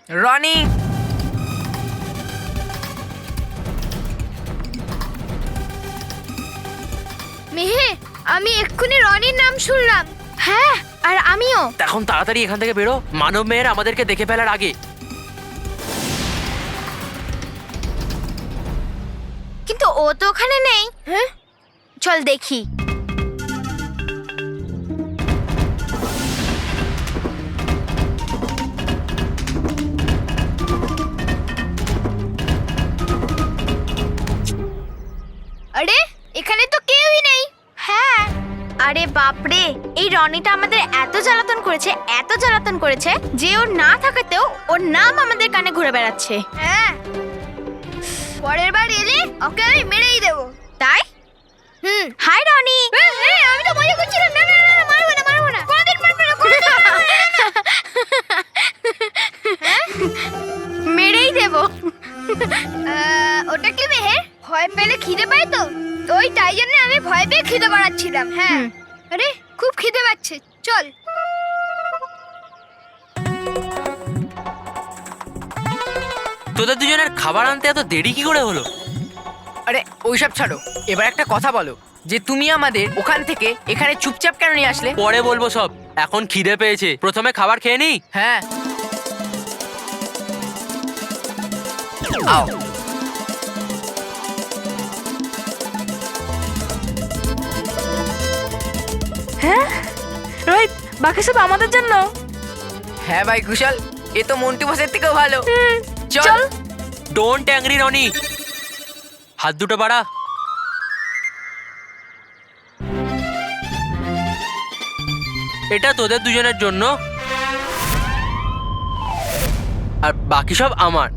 রনি, মেহে, আমি এক্ষুনি রনির নাম শুনলাম। হ্যাঁ, আর আমিও। এখন তাড়াতাড়ি এখান থেকে বেরো, মানব মেয়ের আমাদেরকে দেখে ফেলার আগে। কিন্তু ও তো ওখানে নেই। হ্যাঁ, চল দেখি। আরে, এখানে তো কেউই নেই। হ্যাঁ, আরে বাপরে, এই রনিটা আমাদের এত জ্বালাতন করেছে যে ওর না থাকাতেও ওর নাম আমাদের কানে ঘুরে বেড়াচ্ছে। হ্যাঁ, পরের বার এলে ওকে আমি মেরেই দেবো। তাই? হাই রনি। আমি তো মজা করছিলাম। না না না, মারবো না। কোনোদিন মারবো না, মেরেই দেবো। ওটা কি মেহের? ভয় পেলে খিদে পায় তো ওই তাই জন্য আমি ভয় পেয়ে খিদে বাড়াচ্ছিলাম। হ্যাঁ, আরে খুব খিদে পাচ্ছে, চল। তোদের দুজনের খাবার আনতে এত দেরি কি করে হলো? আরে ওইসব ছাড়ো, এবার একটা কথা বলো যে তুমি আমাদের ওখান থেকে এখানে চুপচাপ কেন নিয়ে আসলে? পরে বলবো সব, এখন খিদে পেয়েছে, প্রথমে খাবার খেয়ে নি। হ্যাঁ, আও। হ্যাঁ রোহিত, বাকি সব আমাদের জন্য। হ্যাঁ ভাই কুশল, এ তো মন্টু বসের থেকেও ভালো। চল। চল। ডোন্ট অ্যাংরি রনি, হাত দুটো বাড়া। এটা তোদের দুজনের জন্য, আর বাকি সব আমার।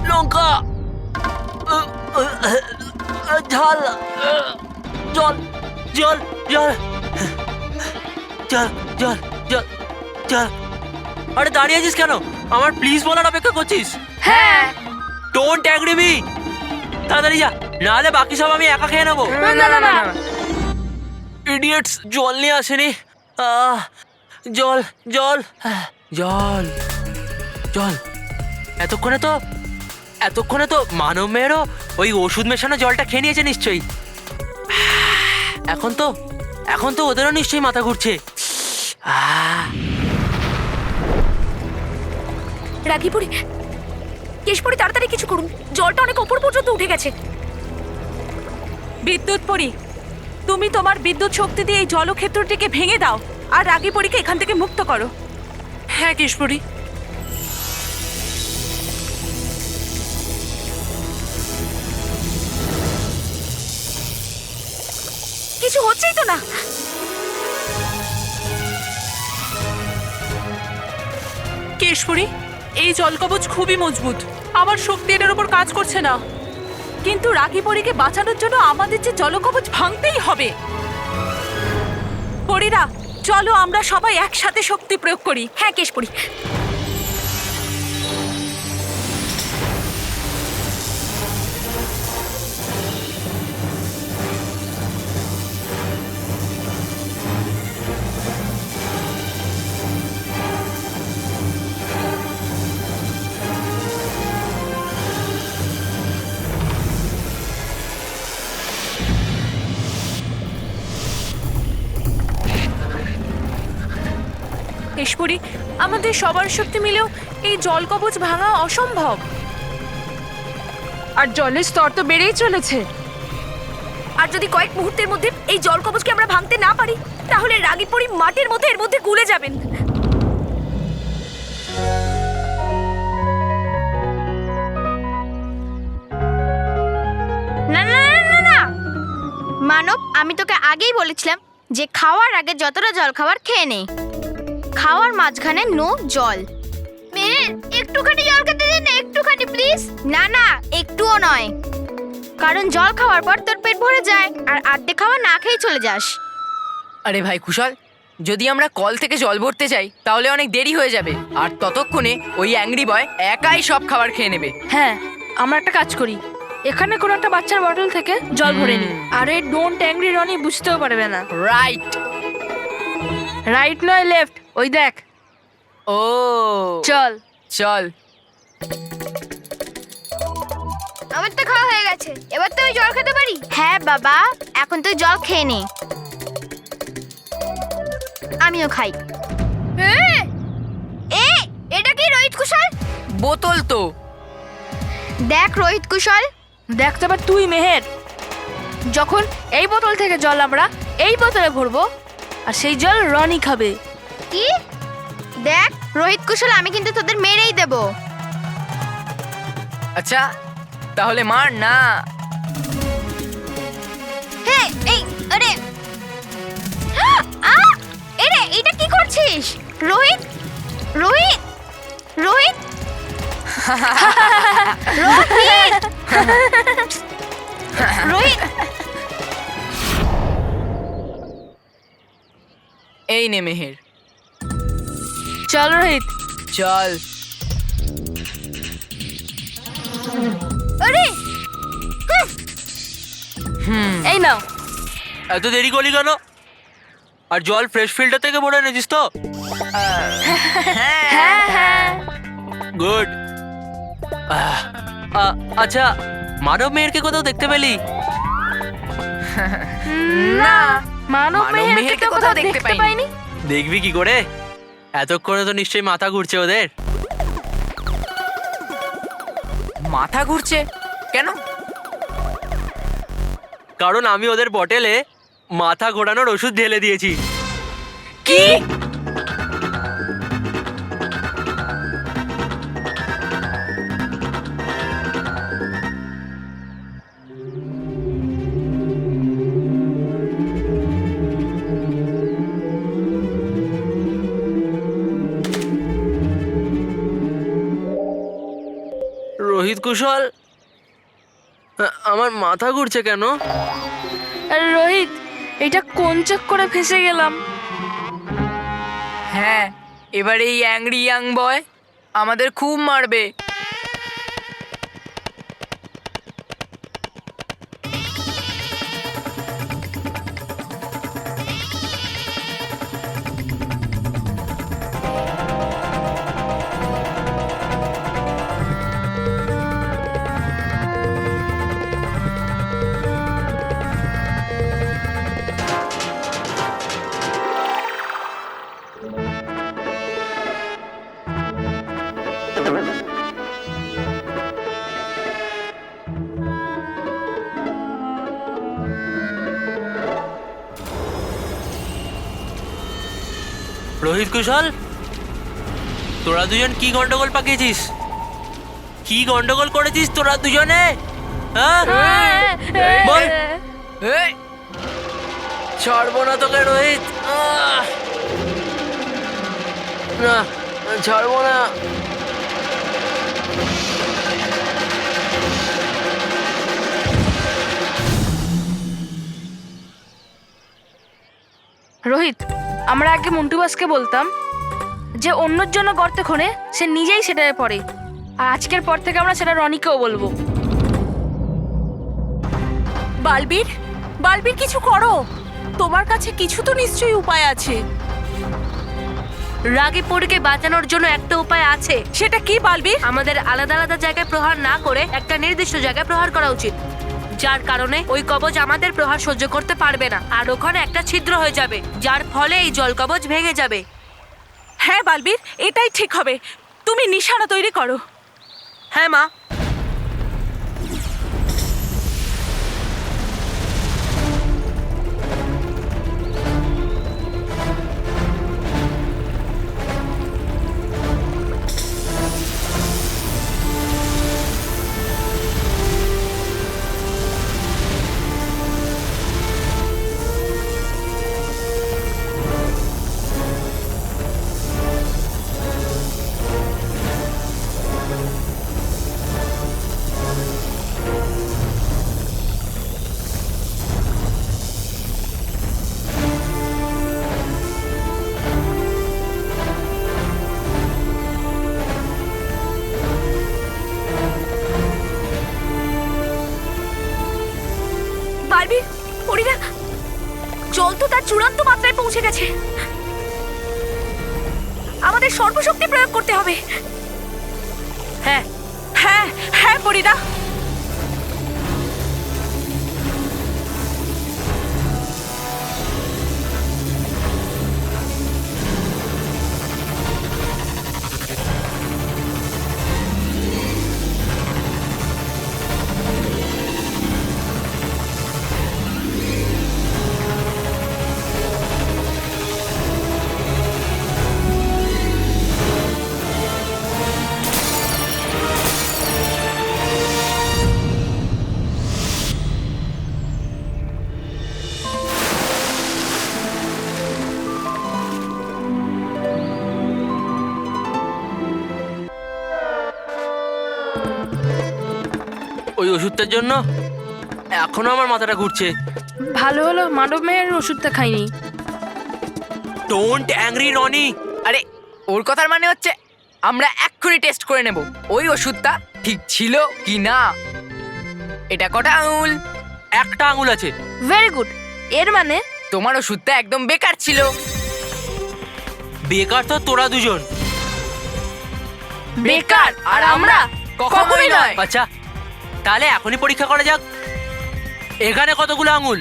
লঙ্কা, ঝাল, জল জল জল জল জল জল জল। আরে দাঁড়িয়ে আছিস কেন? আমার প্লিজ বলার অপেক্ষা করছিস? হ্যাঁ। ডোন্ট অ্যাগ্রি মি, তাড়াতাড়ি যা, নাহলে বাকি সব আমি একা খেয়ে নেবো। না। ইডিয়েটস, জল নিয়ে আসেনি। জল জল জল জল। এতক্ষণে তো মানব মেয়েরও ওই ওষুধ মেশানো জলটা খেয়ে নিয়েছে নিশ্চয়ই। এখন তো ওদেরও নিশ্চয়ই মাথা ঘুরছে। রাগিপুরি, কেশপুরি, তাড়াতাড়ি কিছু করুন, জলটা অনেক ওপর পর্যন্ত উঠে গেছে। বিদ্যুৎ পরি, তুমি তোমার বিদ্যুৎ শক্তি দিয়ে এই জলক্ষেত্রটিকে ভেঙে দাও আর রাগিপুরিকে এখান থেকে মুক্ত করো। হ্যাঁ কেশপুরি। কিছু হচ্ছেই তো না। কেশপুরি, এই জলকবচ খুবই মজবুত, আমার শক্তি এটার উপর কাজ করছে না। কিন্তু রাগিপুরিকে বাঁচানোর জন্য আমাদের যে জলকবচ ভাঙতেই হবে। পরীরা, চলো আমরা সবাই একসাথে শক্তি প্রয়োগ করি। হ্যাঁ কেশপুরি। কেশপুরি, আমাদের সবার শক্তি মিলেও এই জলকবচ ভাঙা অসম্ভব। আর জলের স্তর তো বেড়েই চলেছে। আর যদি কয়েক মুহূর্তের মধ্যে এই জলকবচকে আমরা ভাঙতে না পারি, তাহলে রাগিপুরি মাটির মধ্যে এর মধ্যে গুলে যাবেন। না, মানব, আমি তোকে আগেই বলেছিলাম যে খাওয়ার আগে যতটা জল খাবার খেয়ে নে। খাওয়ার মাঝখানে নো জল। মেহের, একটুখানি জল খেতে দে না, একটুখানি প্লিজ। না, একটুও নয়, কারণ জল খাওয়ার পর তোর পেট ভরে যায় আর আর্ধেক খাওয়া না খেয়ে চলে যাস। আরে ভাই কুশল, যদি আমরা কল থেকে জল ভরতে যাই তাহলে অনেক দেরি হয়ে যাবে, আর ততক্ষণে ওই অ্যাংরি বয় একাই সব খাবার খেয়ে নেবে। হ্যাঁ, আমরা একটা কাজ করি, এখানে কোনো একটা বাচ্চার বটল থেকে জল ভরে নি। আরে ডোন্ট অ্যাংরি রনি বুঝতেও পারবে না। রাইট। রাইট নয় লেফট, ওই দেখ। ও চল। চল। আমার তো খাওয়া হয়ে গেছে, এবার তো আমি জল খেতে পারি? হ্যাঁ বাবা, এখন তুই জল খেয়ে নে। আমিও খাই। এটা কি রোহিত কুশল? বোতল তো। দেখ রোহিত কুশল, দেখ তো এবার তুই মেহের, যখন এই বোতল থেকে জল আমরা এই বোতলে ভরবো আর সেই জল রনি খাবে। কি? দেখ রোহিত কুশল, আমি কিন্তু তোদের মেরেই দেব। আচ্ছা তাহলে মার না। হে এই আরে এরে এটা কি করছিস রোহিত? রোহিত রোহিত রোহিত রোহিত এই নে মেহের, চল রোহিত। চল। আরে এই নাও। এত দেরি করলি কেন? আর জল ফ্রেশ ফিল্টার থেকে ভরে এনেছিস তো? হ্যাঁ হ্যাঁ। গুড। আচ্ছা, মানব মেয়েরকে কোথাও দেখতে পেলি? না, মানব মানব মেহেরকে মেহেরকে তো কোথাও কোথাও দেখতে দেখতে পাইনি। পাইনি। দেখবি কি করে? এতক্ষণে তো নিশ্চয়ই মাথা ঘুরছে ওদের। মাথা ঘুরছে কেন? কারণ আমি ওদের বটেলে মাথা ঘোরানোর ওষুধ ঢেলে দিয়েছি। কি? রোহিত কুশল, আমার মাথা ঘুরছে কেন? আরে রোহিত, এটা কোন চক্করে ফেসে গেলাম? হ্যাঁ, এবার এই অ্যাংরি ইয়াং বয় আমাদের খুব মারবে। রোহিত কুশল, তোরা দুজন কি গন্ডগোল পাকিয়েছিস? কি গন্ডগোল করেছিস তোরা দুজনে? হ্যাঁ বল। এই, ছাড়বো না তোকে রোহিত। না, ছাড়বো না। রোহিত, আমরা আগে মন্টু বাসকে বলতাম যে অন্যের জন্য গর্তে খোঁড়ে সে নিজেই সেটায় পড়ে, আর আজকের পর থেকে আমরা সেটা রনিকেও বলবো। বালবীর, বালবীর কিছু করো। তোমার কাছে কিছু তো নিশ্চয়ই উপায় আছে। রাগীপুরকে বাঁচানোর জন্য একটা উপায় আছে। সেটা কি বালবীর? আমাদের আলাদা আলাদা জায়গায় প্রহার না করে একটা নির্দিষ্ট জায়গায় প্রহার করা উচিত, যার কারণে ওই কবচ আমাদের প্রহার সহ্য করতে পারবে না আর ওখানে একটা ছিদ্র হয়ে যাবে, যার ফলে এই জল কবচ ভেঙে যাবে। হ্যাঁ বালবীর, এটাই ঠিক হবে। তুমি নিশানা তৈরি করো। হ্যাঁ মা। বালবীর, পরিরা, জল তো তার চূড়ান্ত মাত্রায় পৌঁছে গেছে। আমাদের সর্বশক্তি প্রয়োগ করতে হবে। হ্যাঁ, হ্যাঁ হ্যাঁ পরিরা। ওই ওষুধটার জন্য এখনো আমার মাথাটা ঘুরছে। ভালো হলো মানব মেয়ের ওষুধটা খাইনি। Don't angry Roni. আরে ওর কথার মানে হচ্ছে আমরা এক্ষুনি টেস্ট করে নেব ওই ওষুধটা ঠিক ছিল কি না। এটা কটা আঙুল? একটা আঙুল আছে। Very good. এর মানে তোমার ওষুধটা একদম বেকার ছিল। বেকার তো তোরা দুজন। বেকার আর আমরা কখনোই নয়। আচ্ছা তাহলে এখনই পরীক্ষা করা যাক। এখানে কতগুলো আঙুল?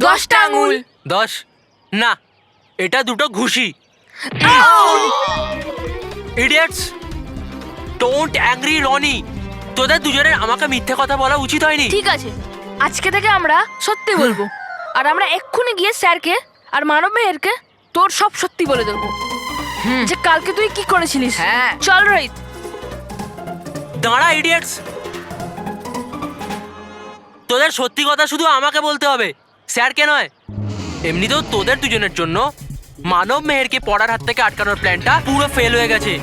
10টা আঙুল। 10 না, এটা দুটো ঘুষি। Idiots, don't angry Roni. তোদের দুজনের আমাকে মিথ্যে কথা বলা উচিত হয়নি। ঠিক আছে, আজকে থেকে আমরা সত্যি বলবো। আর আমরা এক্ষুনি গিয়ে স্যারকে আর মানব মেহেরকে তোর সব সত্যি বলে দেবো, যে কালকে তুই কি করেছিলিস। হ্যাঁ। চল রোহিত। দাঁড়া ইডিয়টস, তোদের সত্যি কথা শুধু আমাকে বলতে হবে, স্যারকে নয়। এমনিতেও তোদের দুজনের জন্য মানব মেহেরকে পড়ার হাত থেকে আটকানোর প্ল্যানটা পুরো ফেল হয়ে গেছে।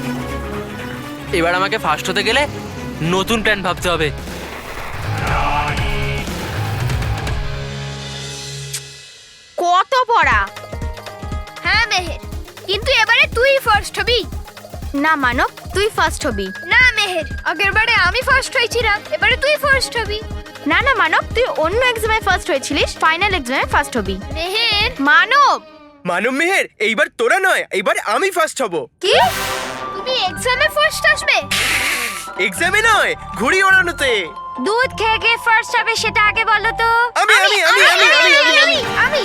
এবার আমাকে ফার্স্ট হতে গেলে নতুন প্ল্যান ভাবতে হবে। কত পড়া। হ্যাঁ মেহের, কিন্তু এবারে তুই ফার্স্ট হবি। না মানব, তুই ফার্স্ট হবি। না মেহের, আগেরবারে আমি ফার্স্ট হয়েছিলাম, এবারে তুই ফার্স্ট হবি। না না মানব, তুই অন্য এক্সামে ফার্স্ট হয়েছিলিস, ফাইনাল এক্সামে ফার্স্ট হবি। মেহের, মানব। মানব মেহের, এইবার তোরা নয়, এইবার আমি ফার্স্ট হব। কি? তুমি এক্সামে ফার্স্ট আসবে? এক্সামে নয়, ঘুড়ি ওড়ানোতে। দুধ খেয়ে খেয়ে ফার্স্ট হবে সেটা আগে বলো তো। আমি, আমি, আমি, আমি, আমি, আমি, আমি। আমি।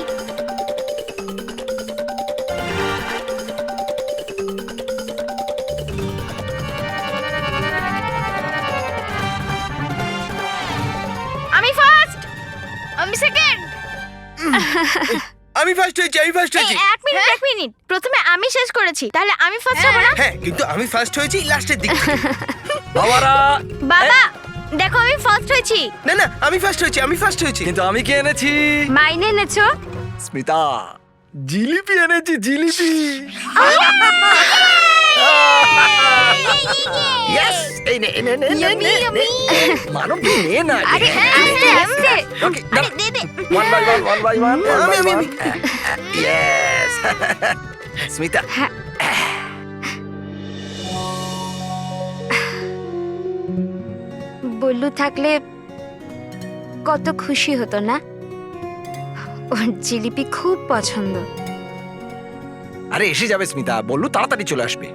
আমি ফার্স্ট। আমি সেকেন্ড। আমি ফার্স্ট হয়েছি, আমি ফার্স্ট হয়েছি। এক মিনিট, এক মিনিট। প্রথমে আমি শেষ করেছি, তাহলে আমি ফার্স্ট হব না? হ্যাঁ, কিন্তু আমি ফার্স্ট হয়েছি লাস্টের দিক থেকে। বাবারা, বাবা দেখো আমি ফার্স্ট হয়েছি। না না, আমি ফার্স্ট হয়েছি, আমি ফার্স্ট হয়েছি। কিন্তু আমি কি এনেছি? মাইনে এনেছো? স্মিতা, জিলিপি এনেছি, জিলিপি। ইয়েস, এই নে, নে, নে, নে, নে, নে। মানব তুই নে না। আরে আস্তে আস্তে। Okay, আরে দে দে। one by one, one by one, one আমি, by আমি, one. আমি। Yes. স্মিতা, বল্লু থাকলে কত খুশি হতো না? ওর জিলিপি খুব পছন্দ। আরে এসে যাবে স্মিতা, বল্লু তাড়াতাড়ি চলে আসবে।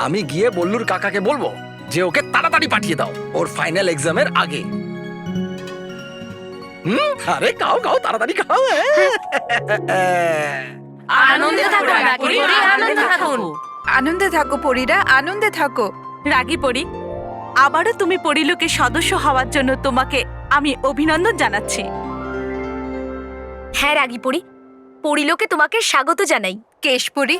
আমি গিয়ে বল্লুর কাকাকে বলবো যে ওকে তাড়াতাড়ি পাঠিয়ে দাও ওর ফাইনাল এক্সামের আগে। আরে খাও খাও, তাড়াতাড়ি খাও। আনন্দে থাকো রাগী পরি, আনন্দে থাকুন। আনন্দে থাকো পরীরা, আনন্দে থাকো। রাগী পরি, আবারও তুমি পরিলোকের সদস্য হওয়ার জন্য তোমাকে আমি অভিনন্দন জানাচ্ছি। হ্যাঁ রাগী পরি, পরিলোকে তোমাকে স্বাগত জানাই। কেশপুরী,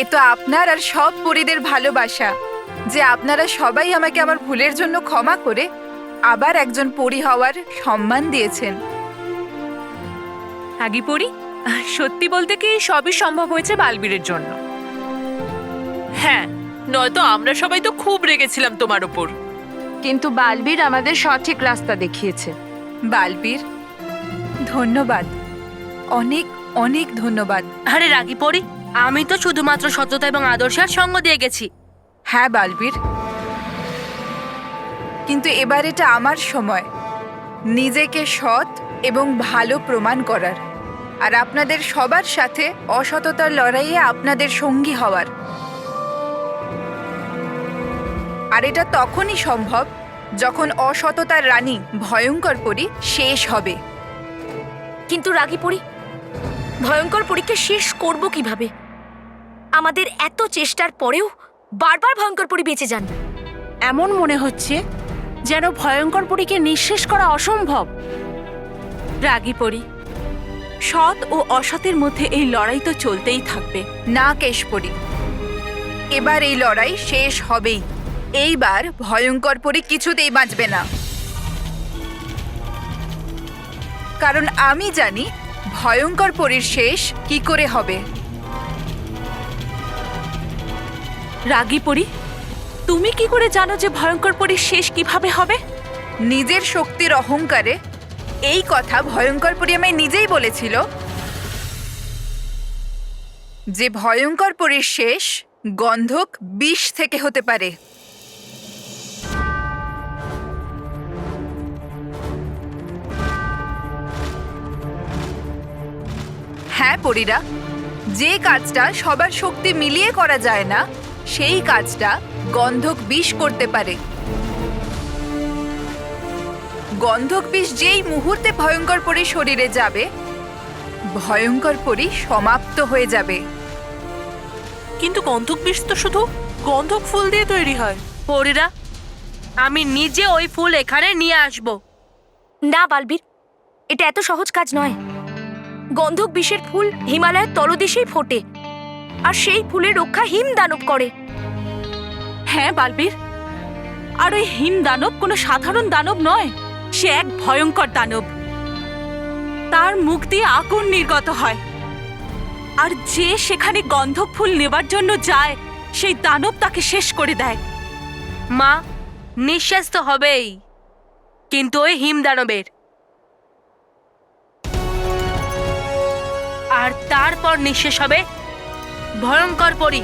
এ তো আপনার আর সব পরীদের ভালোবাসা যে আপনারা সবাই আমাকে আমার ভুলের জন্য ক্ষমা করে আবার একজন পরী হওয়ার সম্মান দিয়েছেন। রাগী পরি, সত্যি বলতে কি সবই সম্ভব হয়েছে বালবীরের জন্য। হ্যাঁ, নয়তো আমরা সবাই তো খুব রেগেছিলাম তোমার উপর। কিন্তু বালবীর আমাদের সঠিক রাস্তা দেখিয়েছে। বালবীর, ধন্যবাদ, অনেক অনেক ধন্যবাদ। আরে রাগী পরি, আমি তো শুধুমাত্র সততা এবং আদর্শের সঙ্গ দিয়ে গেছি। হ্যাঁ বালবীর, কিন্তু এবার এটা আমার সময়। নিজেকে সৎ এবং ভালো প্রমাণ করার, আর আপনাদের সবার সাথে অসততার লড়াইয়ে আপনাদের সঙ্গী হওয়ার। আর এটা তখনই সম্ভব যখন অসততার রানী ভয়ঙ্কর পরী শেষ হবে। কিন্তু রাগী পরি, ভয়ঙ্কর পরীকে শেষ করব কিভাবে? আমাদের এত চেষ্টার পরেও বারবার ভয়ঙ্কর পরী বেঁচে যান। এমন মনে হচ্ছে যেন ভয়ঙ্কর পরীকে নিঃশেষ করা অসম্ভব। রাগী পরী, সৎ ও অসতের মধ্যে এই লড়াই তো চলতেই থাকবে। না কেশপরী, এবার এই লড়াই শেষ হবেই। এইবার ভয়ঙ্কর পরী কিছুতেই বাঁচবে না, কারণ আমি জানি ভয়ঙ্কর পরীর শেষ কি করে হবে। রাগী পরী, তুমি কি করে জানো যে ভয়ঙ্কর পরীর শেষ কিভাবে হবে? নিজের শক্তির অহংকারে এই কথা ভয়ঙ্কর পরী আমায় নিজেই বলেছিল যে ভয়ঙ্কর পরীর শেষ গন্ধক বিষ থেকে হতে পারে। হ্যাঁ পরীরা, যে কাজটা সবার শক্তি মিলিয়ে করা যায় না সেই কাজটা গন্ধক বিষ করতে পারে। গন্ধক বিষ যেই মুহূর্তে ভয়ঙ্কর পরী শরীরে যাবে, ভয়ঙ্কর পরী সমাপ্ত হয়ে যাবে। কিন্তু গন্ধক বিষ তো শুধু গন্ধক ফুল দিয়ে তৈরি হয়। পরীরা, আমি নিজে ওই ফুল এখানে নিয়ে আসব। না বালবীর, এটা এত সহজ কাজ নয়। গন্ধক বিষের ফুল হিমালয়ের তলদেশেই ফোটে, আর সেই ফুলের রক্ষা হিম দানব করে। হ্যাঁ বালবীর, আর ওই হিম দানব কোনো সাধারণ দানব নয়, সে এক ভয়ঙ্কর দানব। তার মুখ দিয়ে আগুন নির্গত হয়, আর যে সেখানে গন্ধক ফুল নেবার জন্য যায় সেই দানব তাকে শেষ করে দেয়। মা, নিঃশ্বাস তো হবেই, কিন্তু ওই হিম দানবের। আর তারপর নিঃশেষ হবে ভয়ঙ্কর পরী।